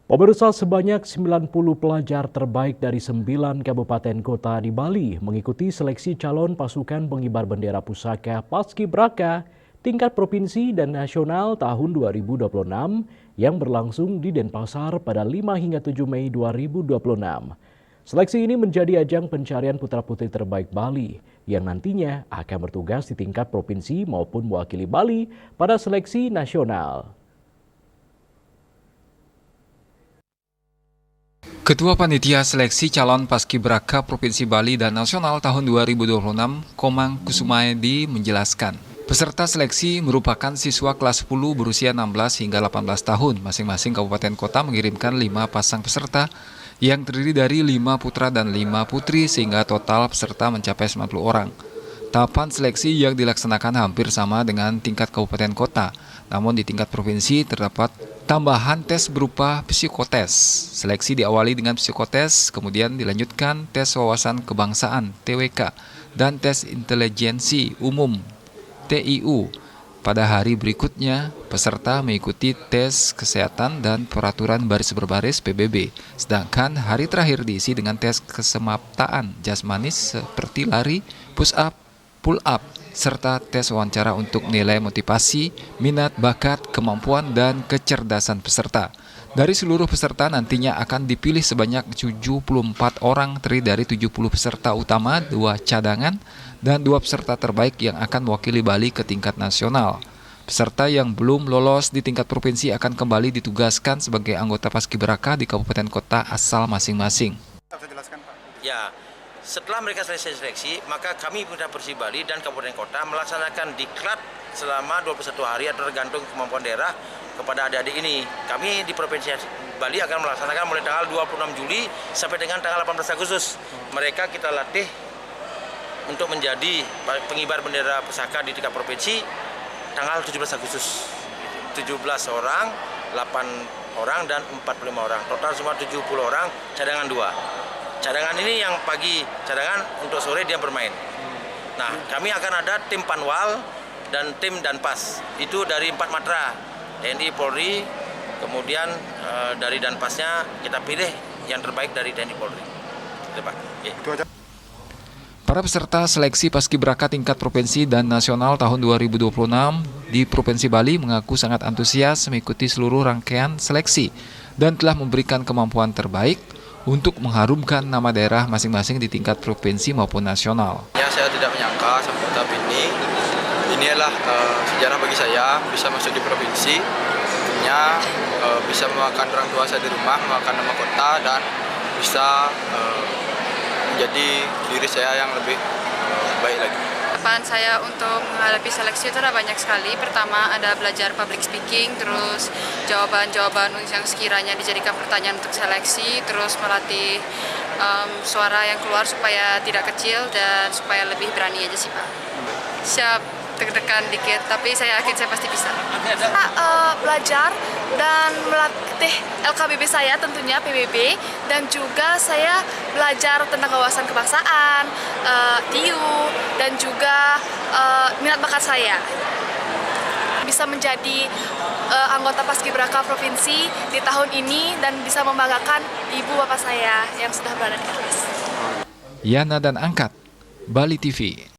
Pemirsa, sebanyak 90 pelajar terbaik dari 9 kabupaten kota di Bali mengikuti seleksi calon pasukan pengibar bendera pusaka Paskibraka tingkat provinsi dan nasional tahun 2026 yang berlangsung di Denpasar pada 5 hingga 7 Mei 2026. Seleksi ini menjadi ajang pencarian putra-putri terbaik Bali yang nantinya akan bertugas di tingkat provinsi maupun mewakili Bali pada seleksi nasional. Ketua Panitia Seleksi Calon Paskibraka Provinsi Bali dan Nasional tahun 2026, Komang Kusumayadi menjelaskan, peserta seleksi merupakan siswa kelas 10 berusia 16 hingga 18 tahun. Masing-masing kabupaten kota mengirimkan 5 pasang peserta yang terdiri dari 5 putra dan 5 putri sehingga total peserta mencapai 90 orang. Tahapan seleksi yang dilaksanakan hampir sama dengan tingkat kabupaten kota, namun di tingkat provinsi terdapat tambahan tes berupa psikotes. Seleksi diawali dengan psikotes, kemudian dilanjutkan tes wawasan kebangsaan (TWK) dan tes intelijensi umum (TIU). Pada hari berikutnya, peserta mengikuti tes kesehatan dan peraturan baris berbaris (PBB). Sedangkan hari terakhir diisi dengan tes kesemaptaan jasmani seperti lari, push up, pull up, serta tes wawancara untuk nilai motivasi, minat, bakat, kemampuan, dan kecerdasan peserta. Dari seluruh peserta nantinya akan dipilih sebanyak 74 orang terdiri dari 70 peserta utama, 2 cadangan, dan 2 peserta terbaik yang akan mewakili Bali ke tingkat nasional. Peserta yang belum lolos di tingkat provinsi akan kembali ditugaskan sebagai anggota Paskibraka di kabupaten kota asal masing-masing. Ya, setelah mereka selesai seleksi, maka kami Pemerintah Provinsi Bali dan Kabupaten Kota melaksanakan diklat selama 21 hari atau tergantung kemampuan daerah kepada adik-adik ini. Kami di Provinsi Bali akan melaksanakan mulai tanggal 26 Juli sampai dengan tanggal 18 Agustus. Mereka kita latih untuk menjadi pengibar bendera pusaka di tingkat provinsi tanggal 17 Agustus. 17 orang, 8 orang, dan 45 orang. Total semua 70 orang, cadangan 2. Cadangan ini yang pagi cadangan, untuk sore dia bermain. Nah, kami akan ada tim Panwal dan tim Danpas. Itu dari 4 matra, TNI, Polri, kemudian dari Danpasnya kita pilih yang terbaik dari TNI, Polri. Para peserta seleksi Paskibraka tingkat provinsi dan nasional tahun 2026 di Provinsi Bali mengaku sangat antusias mengikuti seluruh rangkaian seleksi dan telah memberikan kemampuan terbaik untuk mengharumkan nama daerah masing-masing di tingkat provinsi maupun nasional. Ya, saya tidak menyangka sampai tahap ini adalah sejarah bagi saya bisa masuk di provinsi, tentunya bisa memakan orang tua saya di rumah, memakan nama kota, dan bisa menjadi diri saya yang lebih baik lagi. Harapan saya untuk menghadapi seleksi itu ada banyak sekali. Pertama ada belajar public speaking, terus jawaban-jawaban yang sekiranya dijadikan pertanyaan untuk seleksi, terus melatih suara yang keluar supaya tidak kecil dan supaya lebih berani aja sih Pak. Siap, deg-degan dikit, tapi saya yakin saya pasti bisa. Belajar dan melatih LKBB saya tentunya PBB, dan juga saya belajar tentang wawasan kebangsaan, TIU, dan juga minat bakat saya. Bisa menjadi anggota Paskibraka Provinsi di tahun ini dan bisa membanggakan ibu bapak saya yang sudah berada di atas. Yana dan Angkat, Bali TV.